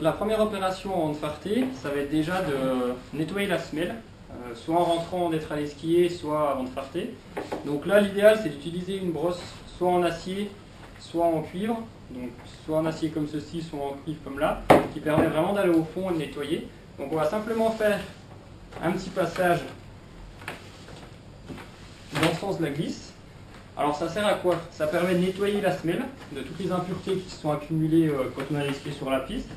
La première opération avant de farter, ça va être déjà de nettoyer la semelle, soit en rentrant d'être allé skier, soit avant de farter. Donc là, l'idéal, c'est d'utiliser une brosse soit en acier, soit en cuivre. Donc soit en acier comme ceci, soit en cuivre comme là, qui permet vraiment d'aller au fond et de nettoyer. Donc on va simplement faire un petit passage dans le sens de la glisse. Alors ça sert à quoi? Ça permet de nettoyer la semelle de toutes les impuretés qui se sont accumulées quand on a skié sur la piste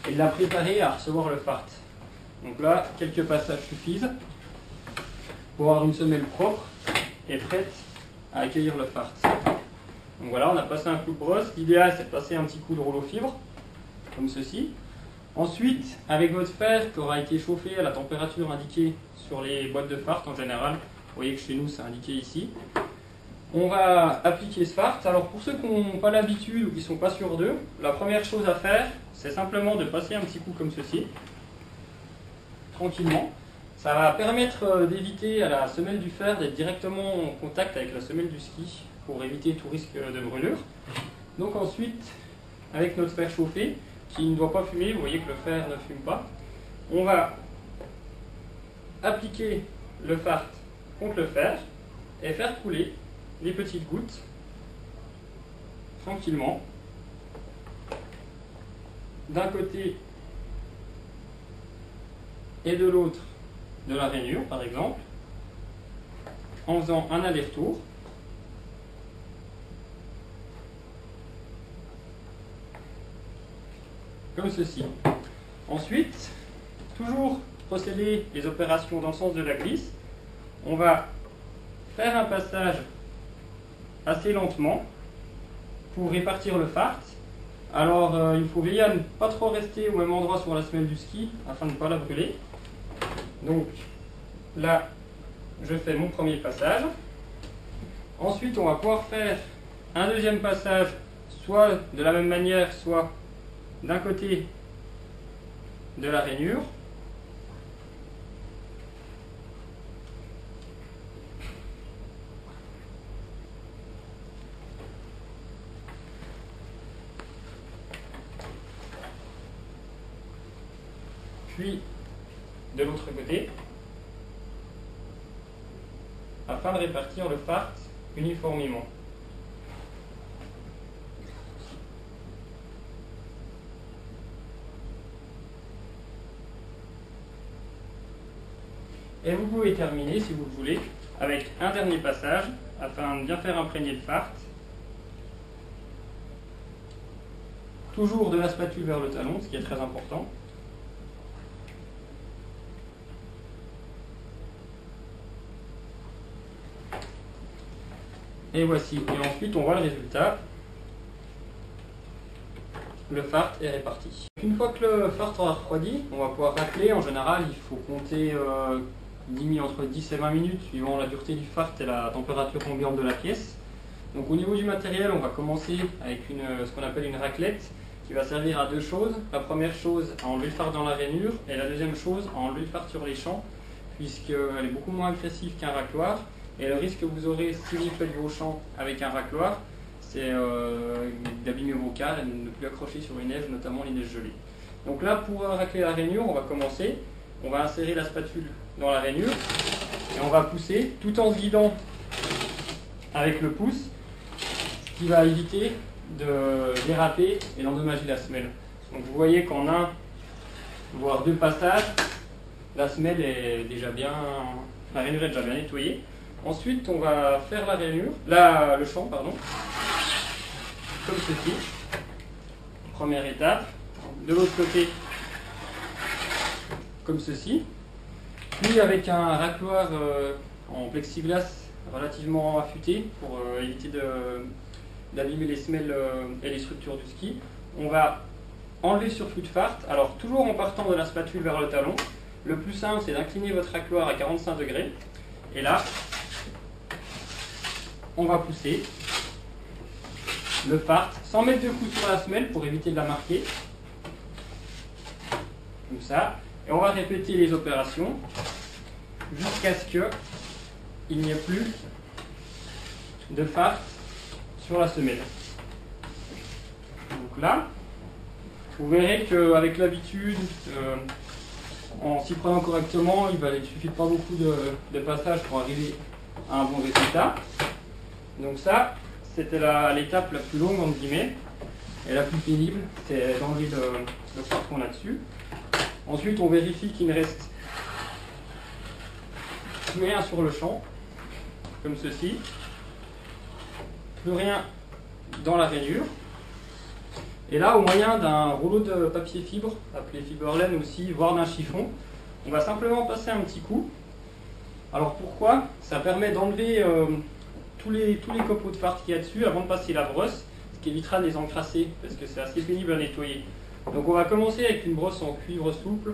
et de la préparer à recevoir le fart. Donc là, quelques passages suffisent pour avoir une semelle propre et prête à accueillir le fart. Donc voilà, on a passé un coup de brosse. L'idéal, c'est de passer un petit coup de rouleau fibre, comme ceci. Ensuite, avec votre fer qui aura été chauffé à la température indiquée sur les boîtes de fart en général, vous voyez que chez nous, c'est indiqué ici. On va appliquer ce fart. Alors pour ceux qui n'ont pas l'habitude ou qui ne sont pas sûrs d'eux, la première chose à faire, c'est simplement de passer un petit coup comme ceci, tranquillement. Ça va permettre d'éviter à la semelle du fer d'être directement en contact avec la semelle du ski pour éviter tout risque de brûlure. Donc ensuite, avec notre fer chauffé, qui ne doit pas fumer, vous voyez que le fer ne fume pas, on va appliquer le fart contre le fer et faire couler les petites gouttes tranquillement d'un côté et de l'autre de la rainure par exemple, en faisant un aller-retour. Comme ceci. Ensuite, toujours procéder les opérations dans le sens de la glisse. On va faire un passage assez lentement pour répartir le fart. Alors il faut veiller à ne pas trop rester au même endroit sur la semelle du ski afin de ne pas la brûler. Donc là, je fais mon premier passage. Ensuite, on va pouvoir faire un deuxième passage, soit de la même manière, soit d'un côté de la rainure. Puis de l'autre côté, afin de répartir le fart uniformément. Et vous pouvez terminer, si vous le voulez, avec un dernier passage, afin de bien faire imprégner le fart. Toujours de la spatule vers le talon, ce qui est très important. Et voici. Et ensuite, on voit le résultat. Le fart est réparti. Une fois que le fart aura refroidi, on va pouvoir racler. En général, il faut compter entre 10 et 20 minutes, suivant la dureté du fart et la température ambiante de la pièce. Donc au niveau du matériel, on va commencer avec ce qu'on appelle une raclette, qui va servir à deux choses. La première chose, à enlever le fart dans la rainure, et la deuxième chose, à enlever le fart sur les champs, puisqu'elle est beaucoup moins agressive qu'un racloir. Et le risque que vous aurez si vous faites vos champs avec un racloir, c'est d'abîmer vos cales et de ne plus accrocher sur une neige, notamment les neiges gelées. Donc là, pour racler la rainure, on va commencer. On va insérer la spatule dans la rainure et on va pousser tout en se guidant avec le pouce, ce qui va éviter de déraper et d'endommager la semelle. Donc vous voyez qu'en un, voire deux passages, la semelle est déjà bien, la rainure est déjà bien nettoyée. Ensuite, on va faire la rainure, le champ, pardon, comme ceci. Première étape. De l'autre côté, comme ceci. Puis avec un racloir en plexiglas relativement affûté pour éviter d'abîmer les semelles et les structures du ski, on va enlever ce surplus de fart. Alors toujours en partant de la spatule vers le talon. Le plus simple, c'est d'incliner votre racloir à 45 degrés. Et là, on va pousser le fart sans mettre de coups sur la semelle pour éviter de la marquer. Comme ça. Et on va répéter les opérations jusqu'à ce qu'il n'y ait plus de fart sur la semelle. Donc là, Vous verrez qu'avec l'habitude, en s'y prenant correctement, il ne suffit pas beaucoup de passages pour arriver à un bon résultat. Donc ça, c'était l'étape la plus longue entre guillemets, et la plus pénible, c'est d'enlever le fard qu'on a dessus. Ensuite, on vérifie qu'il ne reste plus rien sur le champ, comme ceci. Plus rien dans la rainure. Et là, au moyen d'un rouleau de papier fibre, appelé fiberlaine aussi, voire d'un chiffon, on va simplement passer un petit coup. Alors pourquoi? Ça permet d'enlever tous les copeaux de fard qu'il y a dessus avant de passer la brosse, ce qui évitera de les encrasser, parce que c'est assez pénible à nettoyer. Donc on va commencer avec une brosse en cuivre souple,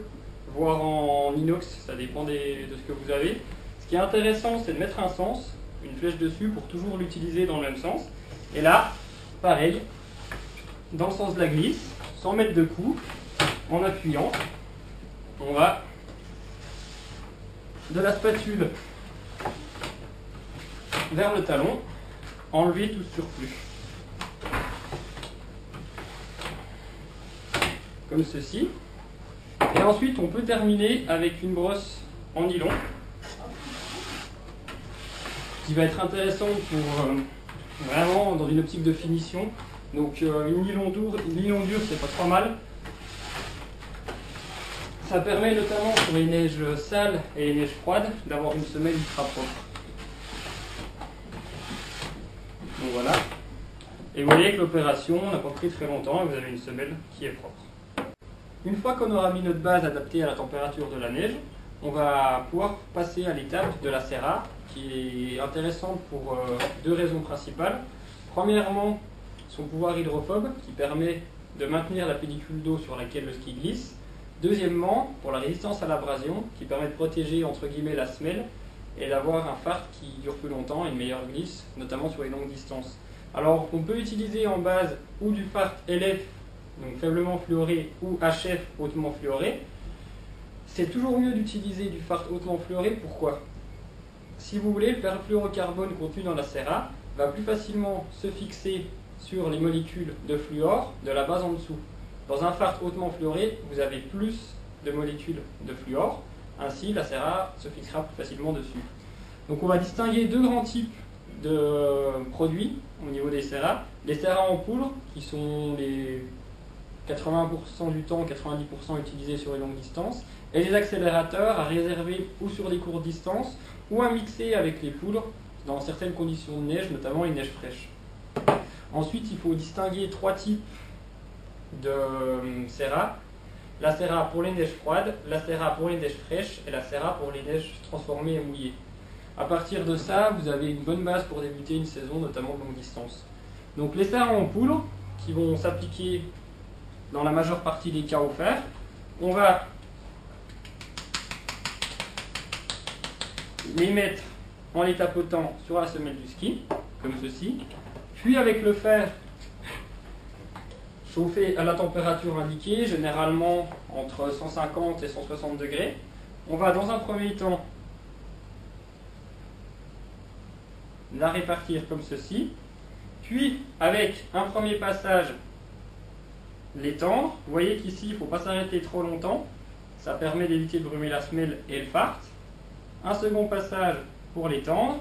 voire en inox, ça dépend de ce que vous avez. Ce qui est intéressant, c'est de mettre un sens, une flèche dessus, pour toujours l'utiliser dans le même sens. Et là, pareil, dans le sens de la glisse, sans mettre de coup, en appuyant, on va de la spatule vers le talon, enlever tout ce surplus. Comme ceci. Et ensuite, on peut terminer avec une brosse en nylon, qui va être intéressante pour vraiment dans une optique de finition. Donc une nylon dure, c'est pas trop mal. Ça permet notamment sur les neiges sales et les neiges froides d'avoir une semelle ultra propre. Donc voilà. Et vous voyez que l'opération n'a pas pris très longtemps et vous avez une semelle qui est propre. Une fois qu'on aura mis notre base adaptée à la température de la neige, on va pouvoir passer à l'étape de la serra, qui est intéressante pour deux raisons principales. Premièrement, son pouvoir hydrophobe, qui permet de maintenir la pellicule d'eau sur laquelle le ski glisse. Deuxièmement, pour la résistance à l'abrasion, qui permet de protéger entre guillemets la semelle et d'avoir un fard qui dure plus longtemps et une meilleure glisse, notamment sur les longues distances. Alors, on peut utiliser en base ou du fard LF, donc faiblement fluoré, ou HF, hautement fluoré. C'est toujours mieux d'utiliser du fard hautement fluoré. Pourquoi? Si vous voulez, le perfluorocarbone contenu dans la serra va plus facilement se fixer sur les molécules de fluor de la base en dessous. Dans un fard hautement fluoré, vous avez plus de molécules de fluor, ainsi la serra se fixera plus facilement dessus. Donc on va distinguer deux grands types de produits au niveau des serras. Les serras en poudre, qui sont les 80% du temps, 90% utilisés sur les longues distances, et les accélérateurs à réserver ou sur des courtes distances, ou à mixer avec les poudres dans certaines conditions de neige, notamment les neiges fraîches. Ensuite, il faut distinguer trois types de serra. La serra pour les neiges froides, la serra pour les neiges fraîches et la serra pour les neiges transformées et mouillées. À partir de ça, vous avez une bonne base pour débuter une saison, notamment de longue distance. Donc les serras en poudre, qui vont s'appliquer dans la majeure partie des cas offerts, on va les mettre en les tapotant sur la semelle du ski, comme ceci, puis avec le fer chauffé à la température indiquée, généralement entre 150 et 160 degrés, on va dans un premier temps la répartir comme ceci, puis avec un premier passage l'étendre. Vous voyez qu'ici il ne faut pas s'arrêter trop longtemps, ça permet d'éviter de brûler la semelle et le fard. Un second passage pour l'étendre,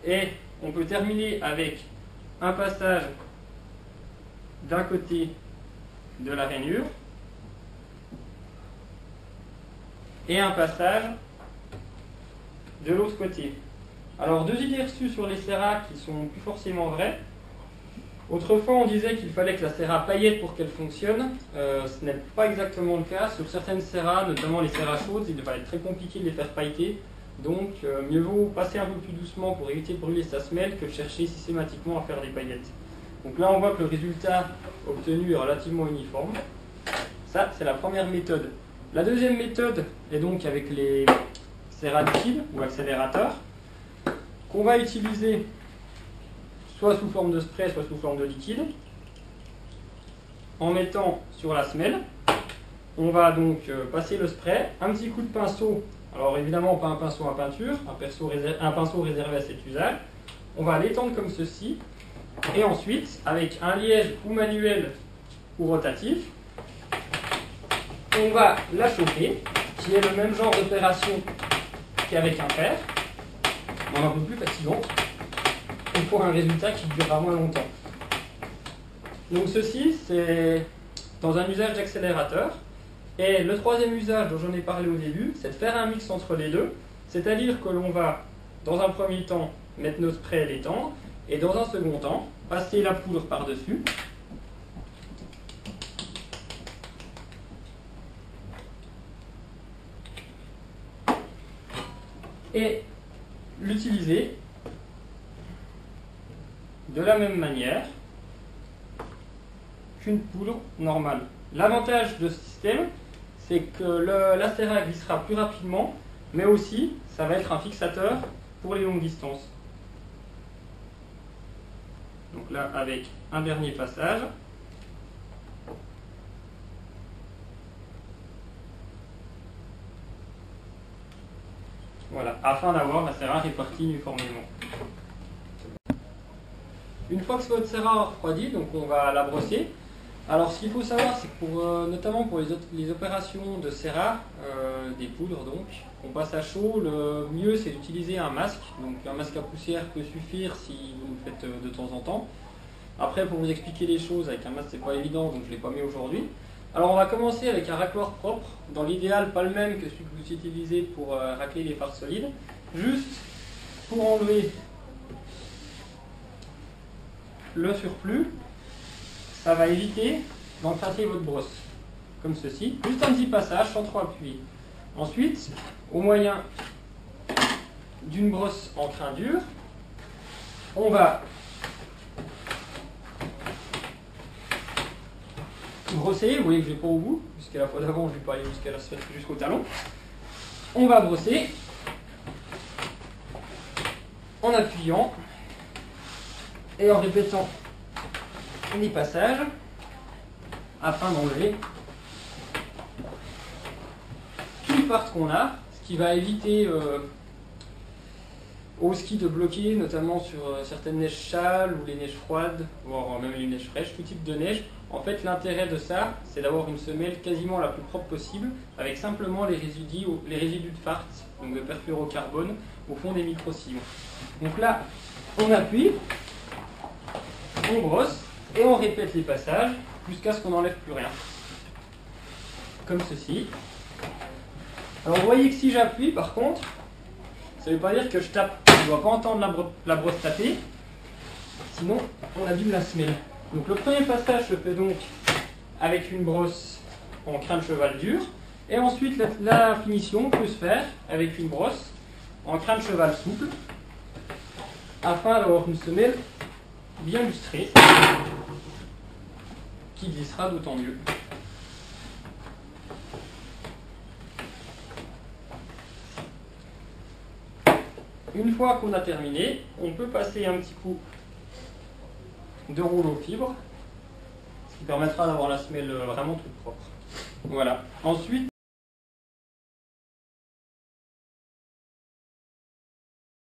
et on peut terminer avec un passage d'un côté de la rainure et un passage de l'autre côté. Alors, deux idées reçues sur les serras qui sont plus forcément vraies. Autrefois, on disait qu'il fallait que la serra paillette pour qu'elle fonctionne. Ce n'est pas exactement le cas. Sur certaines serras, notamment les serras chaudes, il va être très compliqué de les faire pailleter. Donc, mieux vaut passer un peu plus doucement pour éviter de brûler sa semelle que de chercher systématiquement à faire des paillettes. Donc là, on voit que le résultat obtenu est relativement uniforme. Ça, c'est la première méthode. La deuxième méthode est donc avec les serras liquides ou accélérateurs, qu'on va utiliser soit sous forme de spray, soit sous forme de liquide, en mettant sur la semelle. On va donc passer le spray, un petit coup de pinceau, alors évidemment pas un pinceau à peinture, un pinceau réservé à cet usage. On va l'étendre comme ceci, et ensuite, avec un liège ou manuel ou rotatif, on va la chauffer, qui est le même genre d'opération qu'avec un fer, mais un peu plus fatigant, et pour un résultat qui durera moins longtemps. Donc ceci, c'est dans un usage d'accélérateur. Et le troisième usage dont j'en ai parlé au début, c'est de faire un mix entre les deux, c'est-à-dire que l'on va, dans un premier temps, mettre nos sprays et les tendre, et dans un second temps, passer la poudre par-dessus. Et l'utiliser de la même manière qu'une poudre normale. L'avantage de ce système, c'est que la Cera glissera plus rapidement, mais aussi ça va être un fixateur pour les longues distances. Donc là, avec un dernier passage. Voilà, afin d'avoir la Cera répartie uniformément. Une fois que votre Cera a refroidi, donc on va la brosser. Alors ce qu'il faut savoir, c'est que notamment pour les opérations de Cera, des poudres donc, on passe à chaud, le mieux c'est d'utiliser un masque. Donc un masque à poussière peut suffire si vous le faites de temps en temps. Après, pour vous expliquer les choses, avec un masque c'est pas évident, donc je ne l'ai pas mis aujourd'hui. Alors on va commencer avec un racloir propre, dans l'idéal pas le même que celui que vous utilisez pour racler les fards solides. Juste pour enlever le surplus, ça va éviter d'encrasser votre brosse, comme ceci. Juste un petit passage sans trop appuyer. Ensuite, au moyen d'une brosse en crin dur, on va brosser. Vous voyez que je ne vais pas au bout, puisqu'à la fois d'avant, je ne vais pas aller jusqu'au talon. On va brosser en appuyant et en répétant les passages afin d'enlever tout le fard qu'on a, ce qui va éviter au ski de bloquer, notamment sur certaines neiges châles ou les neiges froides, voire même les neiges fraîches, tout type de neige. En fait, l'intérêt de ça, c'est d'avoir une semelle quasiment la plus propre possible, avec simplement les résidus de fard, donc de perfluorocarbone, au fond des micro-sillons. Donc là, on appuie, on brosse, et on répète les passages jusqu'à ce qu'on n'enlève plus rien. Comme ceci. Alors vous voyez que si j'appuie, par contre, ça ne veut pas dire que je tape. Je ne dois pas entendre la brosse taper, sinon on abîme la semelle. Donc le premier passage se fait donc avec une brosse en crin de cheval dur, et ensuite la finition peut se faire avec une brosse en crin de cheval souple, afin d'avoir une semelle bien lustrée, qui glissera d'autant mieux. Une fois qu'on a terminé, on peut passer un petit coup de rouleau fibre, ce qui permettra d'avoir la semelle vraiment toute propre. Voilà. Ensuite,